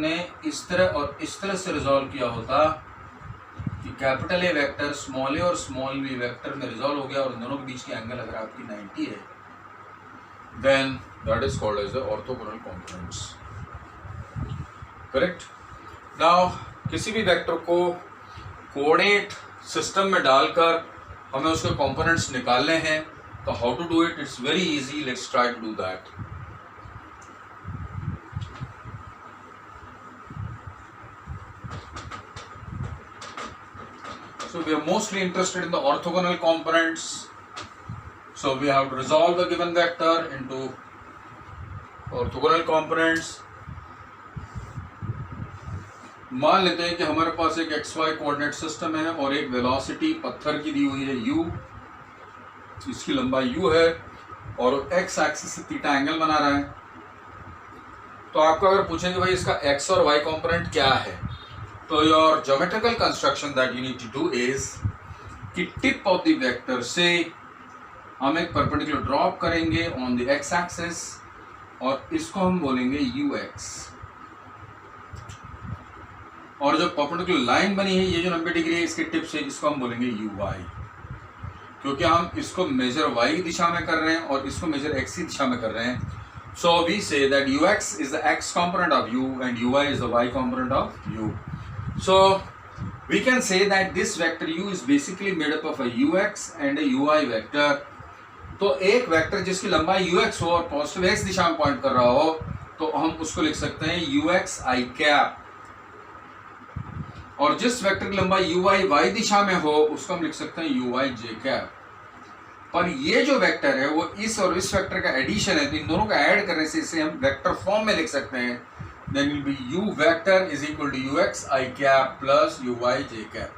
हमने इस तरह और इस तरह से रिजॉल्व किया होता कि कैपिटल ए वेक्टर स्मॉल ए और स्मॉल बी वेक्टर में रिजॉल्व हो गया और इन दोनों के बीच की एंगल अगर आपकी 90 है, then that is called as the orthogonal components. Correct. Now किसी भी वेक्टर को कोऑर्डिनेट सिस्टम में डालकर हमें उसके कंपोनेंट्स निकालने हैं, तो how to do it? Its very easy, let's try to do that. So we are mostly interested in the orthogonal components. So we have to resolve the given vector into orthogonal components. मान लेते हैं कि हमारे पास एक xy coordinate system है और एक velocity पत्थर की दी हुई है u, इसकी लंबाई u है और x एक्सिस से थीटा एंगल बना रहा है। तो आपको अगर पूछेंगे भाई इसका x और y कंपोनेंट क्या है, तो your geometrical construction that you need to do is कि टिप ऑफ द वेक्टर से हम एक परपेंडिकुलर ड्रॉप करेंगे ऑन द x एक्सिस और इसको हम बोलेंगे ux, और जो परपेंडिकुलर लाइन बनी है ये जो 90 डिग्री है इसके टिप से, इसको हम बोलेंगे uy, क्योंकि हम इसको मेजर y दिशा में कर रहे हैं और इसको मेजर x की दिशा में कर रहे हैं। So we say that ux is the x component of u and uy is the y component of u. So we can say that this vector u is basically made up of a ux and a uy vector. तो एक vector जिसकी लंबाई ux हो और positive x दिशा में point कर रहा हो, तो हम उसको लिख सकते हैं ux i कैप, और जिस वेक्टर की लंबाई uy y दिशा में हो उसको हम लिख सकते हैं uy j कैप। पर ये जो वेक्टर है वो इस और इस वेक्टर का एडिशन है, तो इन दोनों का ऐड करने से इसे हम वेक्टर फॉर्म में लिख सकते हैं। Then will be u vector is equal to ux I cap plus uy j cap.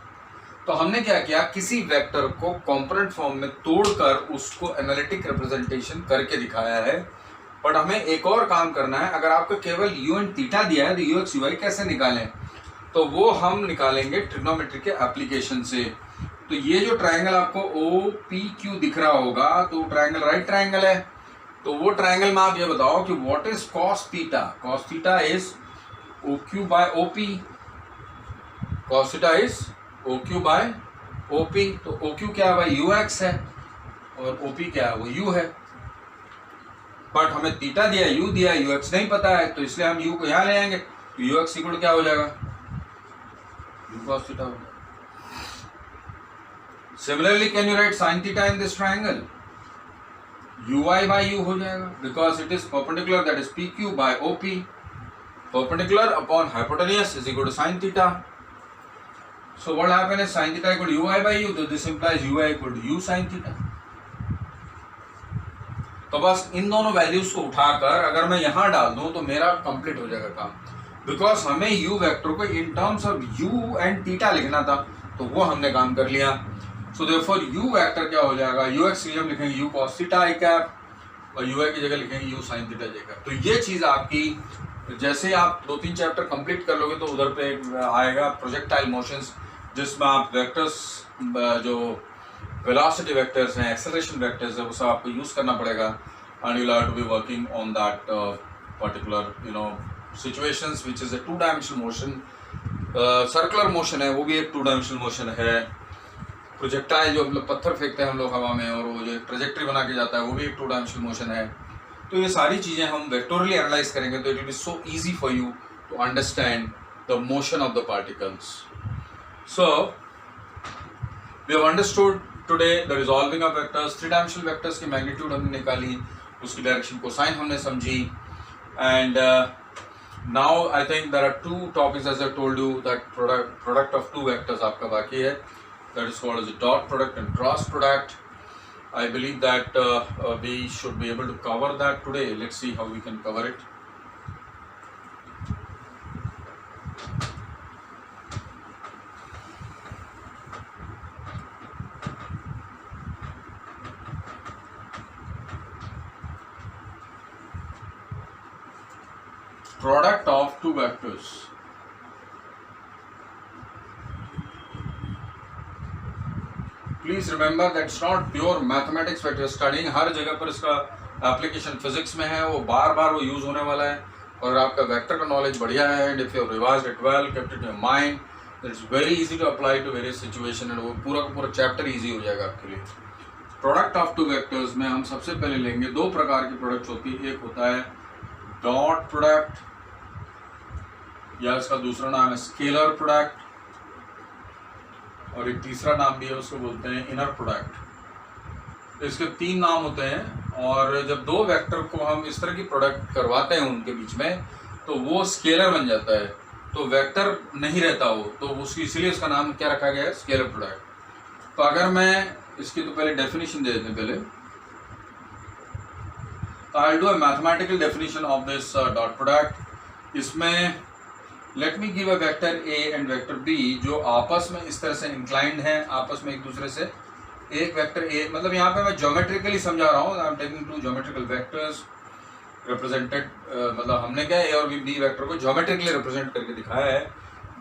तो हमने क्या किया, किसी वेक्टर को कंपोनेंट फॉर्म में तोड़कर उसको एनालिटिक रिप्रेजेंटेशन करके दिखाया है। बट हमें एक और काम करना है, अगर आपको केवल u एंड थीटा दिया है तो ux uy कैसे निकालें, तो वो हम निकालेंगे ट्रिग्नोमेट्री के एप्लीकेशन से। तो ये जो ट्राइंगल आपको OPQ दिख रहा होगा, तो ट्राइंगल राइट ट्राइंगल है, तो वो ट्राइंगल में आप ये बताओ कि what is cos theta. Cos theta is OQ by OP, cos theta is OQ by OP। तो OQ क्या है भाई, UX है, और OP क्या है, वो U है। बट हमें थीटा दिया, U दिया, UX नहीं पता है, तो इसलिए हम U को यहाँ ले आएंगे, तो UX इक्वल क्या हो जाएगा, U cos थीटा हो जाएगा। Similarly can you write sine theta in this triangle, uy by u हो जाएगा, because it is perpendicular, that is pq by op, perpendicular upon hypotenuse is equal to sin theta. So what happen is sin theta equal to uy by u, तो this implies uy equal to u sin theta. तो बस इन दोनों values को उठाकर अगर मैं यहां डाल दूं तो मेरा कंप्लीट हो जाएगा काम, बिकॉज हमें u वेक्टर को in terms of u and theta लिखना था, तो वो हमने काम कर लिया। सो देयरफॉर u वेक्टर क्या हो जाएगा, ux की जगह लिखेंगे u cos theta i cap और uy की जगह लिखेंगे u sin theta j cap. तो ये चीज़ आपकी, जैसे आप 2-3 चैप्टर कंप्लीट कर लोगे तो उधर पे आएगा प्रोजेक्टाइल मोशंस, जिसमें आप वेक्टर्स, जो वेलोसिटी वेक्टर्स हैं, एक्सेलरेशन वेक्टर्स है, वो सब आपको यूज़ करना पड़ेगा, and you will have to be working on that particular situations which is a two dimensional motion. Circular motion है वो भी एक 2-डायमेंशनल मोशन है। प्रोजेक्टाइल जो पत्थर फेंकते हैं हम लोग हवा में और वो जो ट्रेजेक्ट्री बना के जाता है वो भी एक 2-डायमेंशनल मोशन है। तो ये सारी चीज़ें हम वेक्टोरली एनालाइज करेंगे, तो it will be so easy for you to understand the motion of the particles. So we have understood today the resolving of vectors. Three dimensional vectors की मैग्नीट्यूड हमने निकाली, उसकी डायरेक्शन कोसाइन हमने समझी, and now I think there are 2 topics as I told you, that product of 2 vectors आपका बाकी है, that is called as a dot product and cross product. I believe that we should be able to cover that today. Let's see how we can cover it. Product of 2 vectors. Please remember that it's not pure mathematics that you are studying. हर जगह पर इसका application physics में है, वो बार बार वो use होने वाला है, और आपका वेक्टर का नॉलेज बढ़िया है and if you revised it well, kept it in your mind, its very easy to apply to various situation and वो पूरा का पूरा चैप्टर इजी हो जाएगा आपके लिए। प्रोडक्ट ऑफ टू वेक्टर्स में हम सबसे पहले लेंगे दो प्रकार की प्रोडक्ट होती है, एक होता है डॉट प्रोडक्ट या इसका दूसरा नाम है स्केलर प्रोडक्ट, और एक तीसरा नाम भी है उसको बोलते हैं इनर प्रोडक्ट। इसके तीन नाम होते हैं और जब दो वेक्टर को हम इस तरह की प्रोडक्ट करवाते हैं उनके बीच में तो वो स्केलर बन जाता है, तो वेक्टर नहीं रहता वो, तो उसकी इसलिए इसका नाम क्या रखा गया है, स्केलर प्रोडक्ट। तो अगर मैं इसकी तो पहले डेफिनेशन दे देते हैं पहले, तो I will do a mathematical definition of this dot product. इसमें let me give a vector A and vector B जो आपस में इस तरह से इंक्लाइंड हैं, आपस में एक दूसरे से, एक वेक्टर ए, मतलब यहाँ पे मैं ज्योमेट्रिकली समझा रहा हूँ, I am taking to geometrical vectors represented, मतलब हमने क्या ए और बी वेक्टर को ज्योमेट्रिकली रिप्रेजेंट करके दिखाया है।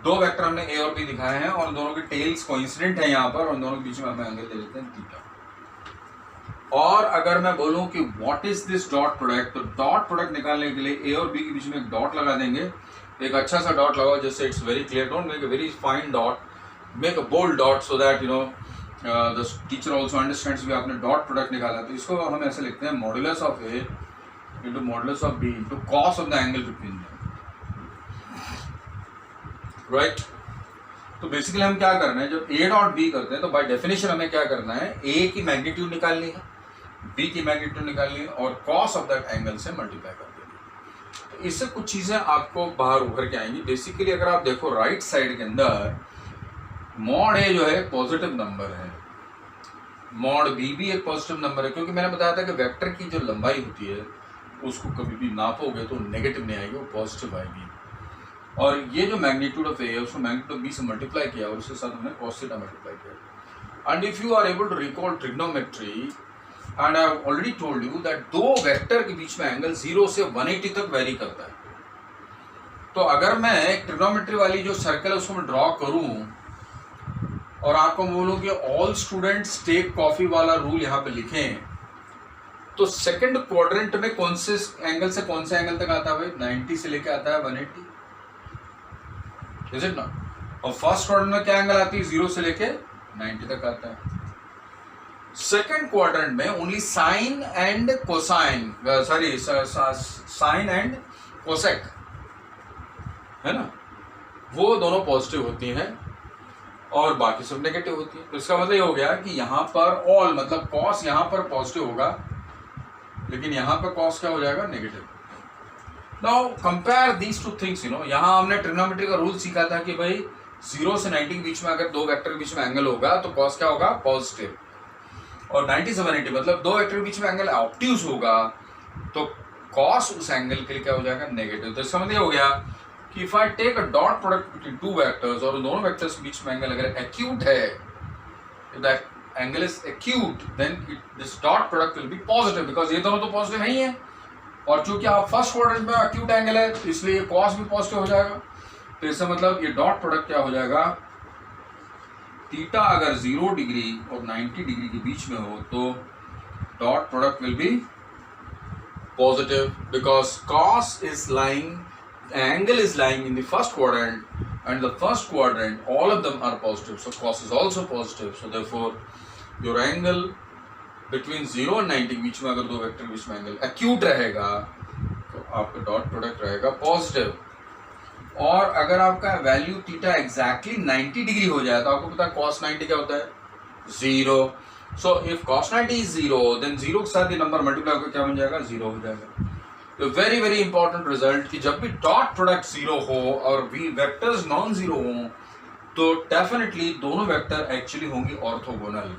दो वेक्टर हमने ए और बी दिखाए हैं और दोनों के टेल्स कोइंसिडेंट हैं यहाँ पर, और दोनों के बीच में हमें एंगल दे देते हैं थीटा। और अगर मैं बोलूँ कि what is this dot product, तो डॉट प्रोडक्ट निकालने के लिए ए और बी के बीच में एक डॉट लगा देंगे, एक अच्छा सा डॉट लगाओ जिससे its very clear, don't make a very fine dot, make a bold dot so that you know the teacher also understands भी आपने डॉट प्रोडक्ट निकाला। तो इसको हम ऐसे लिखते हैं modulus of A into modulus of B into cos of the angle between them, right. तो बेसिकली हम क्या कर रहे हैं, जब ए डॉट बी करते हैं तो बाय डेफिनेशन हमें क्या करना है, ए की मैग्नीट्यूड निकालनी है, बी की मैग्नीट्यूड निकालनी है और कॉस ऑफ दैट एंगल से मल्टीप्लाई कर देनी है। तो इससे कुछ चीजें आपको बाहर उभर के आएंगी। बेसिकली अगर आप देखो राइट साइड के अंदर मॉड ए जो है पॉजिटिव नंबर है, मॉड बी भी एक पॉजिटिव नंबर है, क्योंकि मैंने बताया था कि वेक्टर की जो लंबाई होती है उसको कभी भी नापोगे तो नेगेटिव नहीं आएगी, वो पॉजिटिव आएगी। और ये जो मैग्नीट्यूड ऑफ ए है उसको मैग्नीट्यूड ऑफ बी से मल्टीप्लाई किया और उसके साथ हमने cos थीटा मल्टीप्लाई किया। And if you are able to recall trigonometry, and I have already told you that दो वेक्टर के बीच में एंगल 0 से 180 तक वेरी करता है। तो अगर मैं ट्रिग्नोमेट्री वाली जो सर्कल है उसको मैं ड्रॉ करूं और आपको बोलूं कि ऑल स्टूडेंट्स टेक कॉफी वाला रूल यहाँ पे लिखें, तो सेकंड क्वाड्रेंट में कौन से एंगल से कौन से एंगल तक आता है भाई, 90 से लेके आता है 180, इज इट नॉट। और फर्स्ट क्वाड्रेंट में क्या एंगल आती है, 0 से लेके 90 तक आता है। सेकंड क्वाड्रेंट में only sine and cosine, sorry sine and cosec है ना, वो दोनों पॉजिटिव होती हैं और बाकी सब नेगेटिव होती है। तो इसका मतलब ये हो गया कि यहाँ पर ऑल मतलब कॉस यहाँ पर पॉजिटिव होगा लेकिन यहाँ पर कॉस क्या हो जाएगा, negative. Now compare these two things, you know, यहाँ हमने ट्रिग्नोमेट्री का रूल सीखा था कि भाई 0 से 90 के बीच में अगर दो वेक्टर के बीच में एंगल होगा तो कॉस क्या होगा, पॉजिटिव, और 90 से 180 मतलब दो वेक्टर के बीच में एंगल ऑब्ट्यूज होगा तो कॉस उस एंगल के लिए क्या हो जाएगा, नेगेटिव। तो इसका मतलब हो गया कि if I take a dot product between two vectors और दोनों वेक्टर्स के बीच में एंगल अगर एक्यूट है, if that angle is acute then this dot product will be positive because ये दोनों तो पॉजिटिव नहीं है, और चूंकि आप फर्स्ट क्वाड्रेंट में एक्यूट एंगल है तो इसलिए कॉस भी पॉजिटिव हो जाएगा। तो इसका मतलब ये डॉट प्रोडक्ट क्या हो जाएगा, थीटा अगर 0 डिग्री और 90 डिग्री के बीच में हो तो dot product will be positive because cos is lying, angle is lying in the first quadrant and the first quadrant all of them are positive, so cos is also positive, so therefore your angle between 0 and 90 के बीच में अगर दो vector के बीच में angle acute रहेगा तो आपका डॉट प्रोडक्ट रहेगा पॉजिटिव। और अगर आपका वैल्यू थीटा एग्जैक्टली 90 डिग्री हो जाए तो आपको पता है cos 90 क्या होता है, 0। So if cos 90 is 0 then 0 के साथ ये नंबर मल्टीप्लाई होकर क्या बन जाएगा, 0 हो जाएगा। तो वेरी वेरी इंपॉर्टेंट रिजल्ट कि जब भी डॉट प्रोडक्ट 0 हो और वी वेक्टर्स नॉन 0 हो तो डेफिनेटली दोनों वेक्टर एक्चुअली होंगे ऑर्थोगोनल।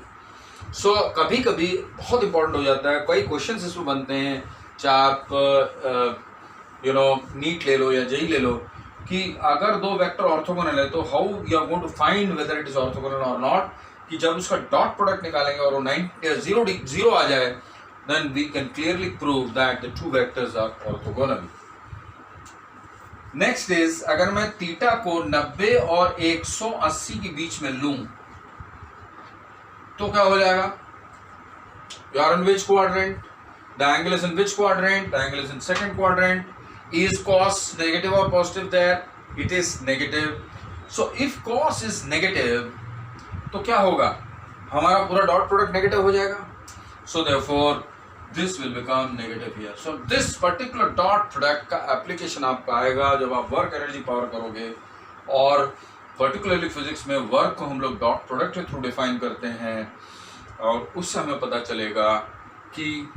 सो कभी कभी बहुत इंपॉर्टेंट हो जाता है, कई क्वेश्चंस इसमें बनते हैं, चाहे आप यू नो नीट ले लो या जेई ले लो, कि अगर दो वेक्टर ऑर्थोगोनल है तो how you are going to find whether it is orthogonal और नॉट, कि जब उसका डॉट प्रोडक्ट निकालेंगे और वो 0 आ जाए then we can clearly prove that the two vectors are orthogonal. Next is अगर मैं थीटा को 90 और 180 के बीच में लूं तो क्या हो जाएगा, you are in which quadrant, the angle is in which quadrant, the angle is in second quadrant, Is cos negative or positive there? It is negative. So if cos is negative, तो क्या होगा, हमारा पूरा dot product negative हो जाएगा. So therefore this will become negative here. So this particular dot product का application आपका आएगा जब आप वर्क एनर्जी पावर करोगे, और पर्टिकुलरली फिजिक्स में वर्क को हम लोग डॉट प्रोडक्ट के थ्रू डिफाइन करते हैं, और उससे हमें पता चलेगा कि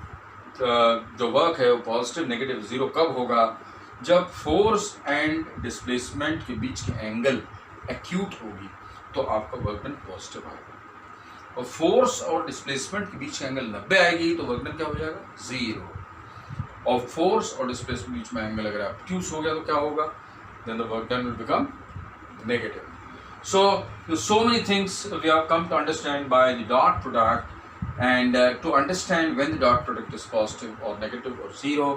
जो वर्क है वो पॉजिटिव नेगेटिव जीरो कब होगा, जब फोर्स एंड डिस्प्लेसमेंट के बीच की एंगल एक्यूट होगी तो आपका वर्क डन पॉजिटिव आएगा, और फोर्स और डिस्प्लेसमेंट के बीच की एंगल 90 आएगी तो वर्क डन क्या हो जाएगा, जीरो. और फोर्स और डिस्प्लेसमेंट के बीच में एंगल अगर एक्यूट हो गया तो क्या होगा, then the work done will become negative. So many things we have come to understand by the dot product, and to understand when the dot product is positive or negative or zero,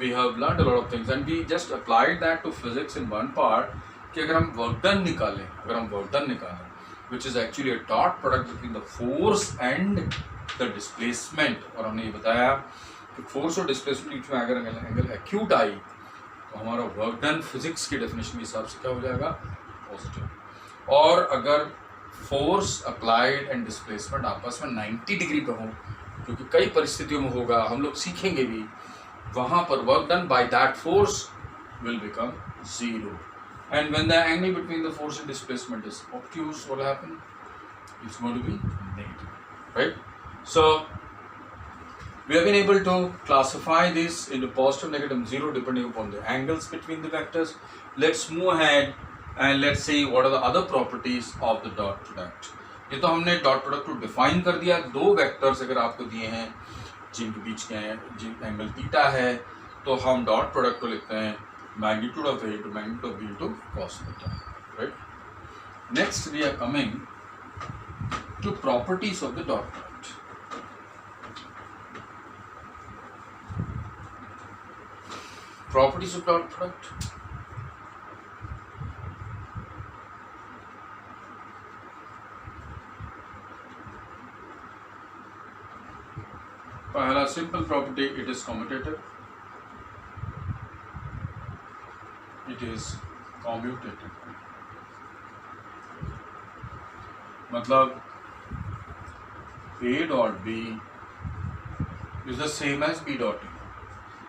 we have learned a lot of things, and we just applied that to physics in one part कि अगर हम work done निकालें, which is actually a dot product between the force and the displacement, और हमने ये बताया कि force और displacement के बीच में अगर एंगल acute आई तो हमारा work done फिजिक्स की डेफिनेशन के हिसाब से क्या हो जाएगा, पॉजिटिव. और अगर फोर्स अप्लाइड एंड डिस्प्लेसमेंट आपस में 90 डिग्री पे हो, क्योंकि कई परिस्थितियों में होगा, हम लोग सीखेंगे भी, वहाँ पर work done by that force will become zero. And when the angle between the force and displacement is obtuse, what will happen, it's going to be negative, right. So we have been able to classify this into positive, negative, and zero depending upon the angles between the vectors. Let's move ahead and let's see what are the other properties of the dot product. ये तो हमने dot product को define कर दिया. दो vectors अगर आपको दिए हैं जिनके बीच के जिन एंगल थीटा है, तो हम डॉट प्रोडक्ट को लिखते हैं magnitude of A to magnitude of B to cos theta, right. Next we are coming to properties of the dot product. Properties of dot product. पहला simple property, it is commutative, it is commutative. मतलब A dot B is the same as B dot A,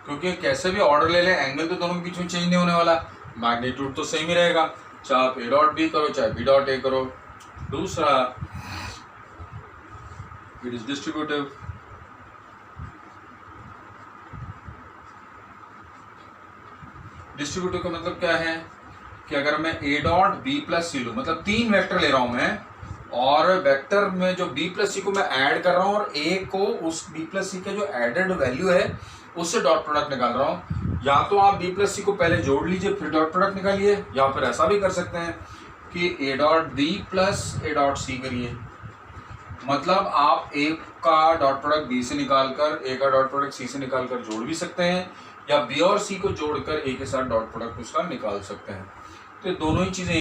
क्योंकि कैसे भी order ले लें angle तो दोनों के बीच में चेंज नहीं होने वाला, मैग्नीट्यूड तो सेम ही रहेगा, चाहे आप ए डॉट बी करो चाहे बी डॉट ए करो. दूसरा, इट इज डिस्ट्रीब्यूटिव. डिस्ट्रीब्यूटिव का मतलब क्या है कि अगर मैं ए डॉट बी प्लस सी लूँ, मतलब तीन वेक्टर ले रहा हूं मैं, और वेक्टर में जो बी प्लस सी को मैं ऐड कर रहा हूं और ए को उस बी प्लस सी का जो एडेड वैल्यू है उससे डॉट प्रोडक्ट निकाल रहा हूँ. या तो आप बी प्लस सी को पहले जोड़ लीजिए फिर डॉट प्रोडक्ट निकालिए, या फिर ऐसा भी कर सकते हैं कि A dot B plus A dot C करिए. मतलब आप ए का डॉट प्रोडक्ट बी से निकालकर ए का डॉट प्रोडक्ट सी से निकालकर जोड़ भी सकते हैं, या बी और सी को जोड़कर ए के साथ डॉट प्रोडक्ट उसका निकाल सकते हैं. तो दोनों ही चीज़ें